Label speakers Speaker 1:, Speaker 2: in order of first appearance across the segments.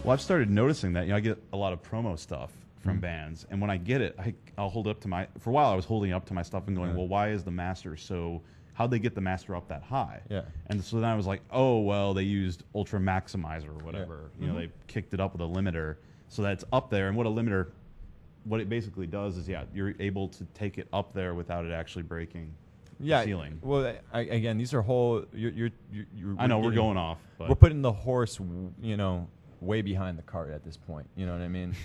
Speaker 1: Well, I've started noticing that. I get a lot of promo stuff from bands, and when I get it, I'll hold it up to my. For a while, I was holding it up to my stuff and going, "Well, why is the master so? How'd they get the master up that high?"
Speaker 2: Yeah.
Speaker 1: And so then I was like, "Oh, well, they used Ultra Maximizer or whatever.
Speaker 2: Yeah.
Speaker 1: They kicked it up with a limiter so that it's up there. And what a limiter, what it basically does is, you're able to take it up there without it actually breaking." The ceiling.
Speaker 2: Well, again, these are whole. You're
Speaker 1: I know we're going off. But
Speaker 2: we're putting the horse, way behind the cart at this point. You know what I mean?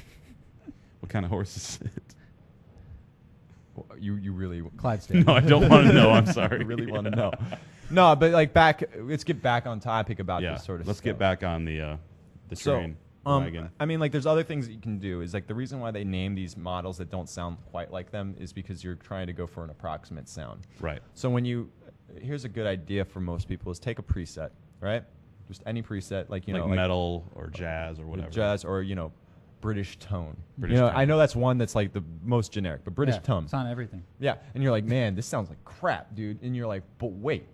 Speaker 1: What kind of horse is it?
Speaker 2: Well, you really
Speaker 3: Clydesdale.
Speaker 1: No, I don't want to know. I'm sorry.
Speaker 2: I really want to know. No, but let's get back on topic about this sort of
Speaker 1: let's
Speaker 2: stuff.
Speaker 1: get back on the train. Wagon.
Speaker 2: I mean, there's other things that you can do. Is the reason why they name these models that don't sound quite like them is because you're trying to go for an approximate sound.
Speaker 1: Right.
Speaker 2: So here's a good idea for most people is take a preset, right? Just any preset, like
Speaker 1: metal or jazz or whatever.
Speaker 2: Jazz or British tone.
Speaker 1: Tone.
Speaker 2: I know that's one that's like the most generic, but British tone.
Speaker 3: It's on everything.
Speaker 2: Yeah, and you're like, man, this sounds like crap, dude. And you're like, but wait,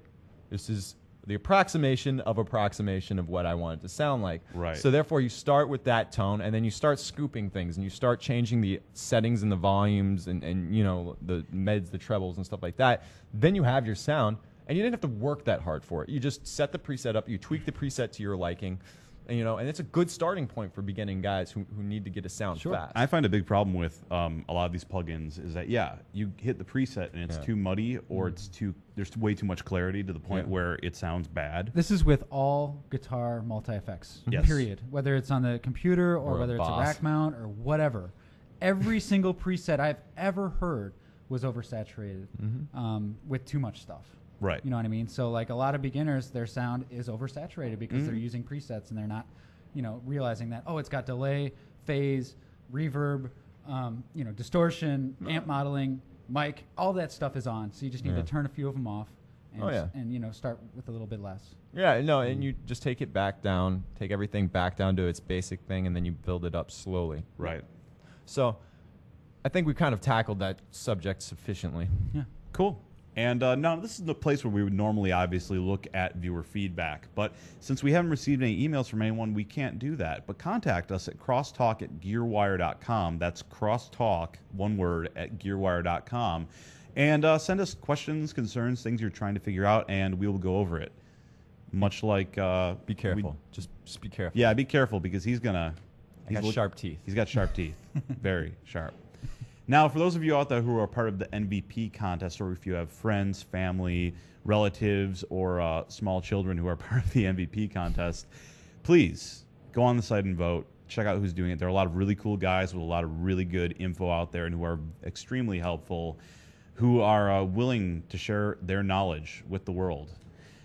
Speaker 2: this is the approximation of what I want it to sound like.
Speaker 1: Right.
Speaker 2: So therefore, you start with that tone, and then you start scooping things, and you start changing the settings and the volumes, and the mids, the trebles, and stuff like that. Then you have your sound, and you didn't have to work that hard for it. You just set the preset up, you tweak the preset to your liking. And it's a good starting point for beginning guys who need to get a sound fast.
Speaker 1: I find a big problem with a lot of these plugins is that you hit the preset and it's too muddy or there's way too much clarity to the point where it sounds bad.
Speaker 3: This is with all guitar multi-effects,
Speaker 1: Yes.
Speaker 3: period. Whether it's on the computer or whether it's a rack mount or whatever. Every single preset I've ever heard was oversaturated with too much stuff.
Speaker 1: Right.
Speaker 3: You know what I mean? So like a lot of beginners, their sound is oversaturated because they're using presets and they're not, realizing that, it's got delay, phase, reverb, distortion, amp modeling, mic, all that stuff is on. So you just need to turn a few of them off and, start with a little bit less.
Speaker 2: Yeah, no, and you just take it back down, take everything back down to its basic thing, and then you build it up slowly.
Speaker 1: Right.
Speaker 2: So I think we kind of tackled that subject sufficiently.
Speaker 1: Yeah. Cool. And now this is the place where we would normally obviously look at viewer feedback. But since we haven't received any emails from anyone, we can't do that. But contact us at crosstalk@gearwire.com. That's crosstalk, one word, at gearwire.com. And send us questions, concerns, things you're trying to figure out, and we will go over it. Much like...
Speaker 2: be careful. Just be careful.
Speaker 1: Yeah, be careful because he's got
Speaker 2: sharp teeth.
Speaker 1: He's got sharp teeth. Very sharp. Now, for those of you out there who are part of the MVP contest, or if you have friends, family, relatives, or small children who are part of the MVP contest, please go on the site and vote. Check out who's doing it. There are a lot of really cool guys with a lot of really good info out there and who are extremely helpful, who are willing to share their knowledge with the world.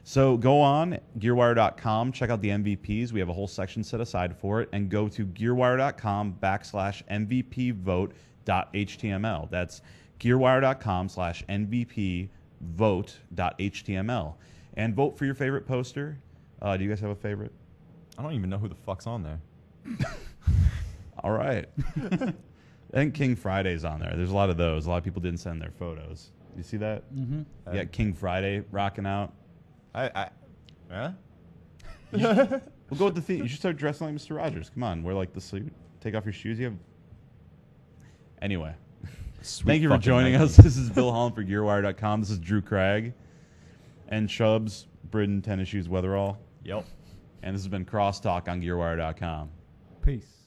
Speaker 1: So go on, gearwire.com, check out the MVPs. We have a whole section set aside for it, and go to gearwire.com/MVP vote.html. That's gearwire.com/MVP vote.html. And vote for your favorite poster. Do you guys have a favorite?
Speaker 2: I don't even know who the fuck's on there.
Speaker 1: All right. I think King Friday's on there. There's a lot of those. A lot of people didn't send their photos. You see that?
Speaker 3: Mm-hmm.
Speaker 1: You got King Friday rocking out.
Speaker 2: Huh?
Speaker 1: We'll go with the theme. You should start dressing like Mr. Rogers. Come on, wear like the suit. Take off your shoes. You have. Anyway, thank you for joining us. This is Bill Holland for GearWire.com. This is Drew Craig and Chubbs, Britton, Tennis Shoes, Weatherall.
Speaker 2: Yep.
Speaker 1: And this has been Crosstalk on GearWire.com.
Speaker 3: Peace.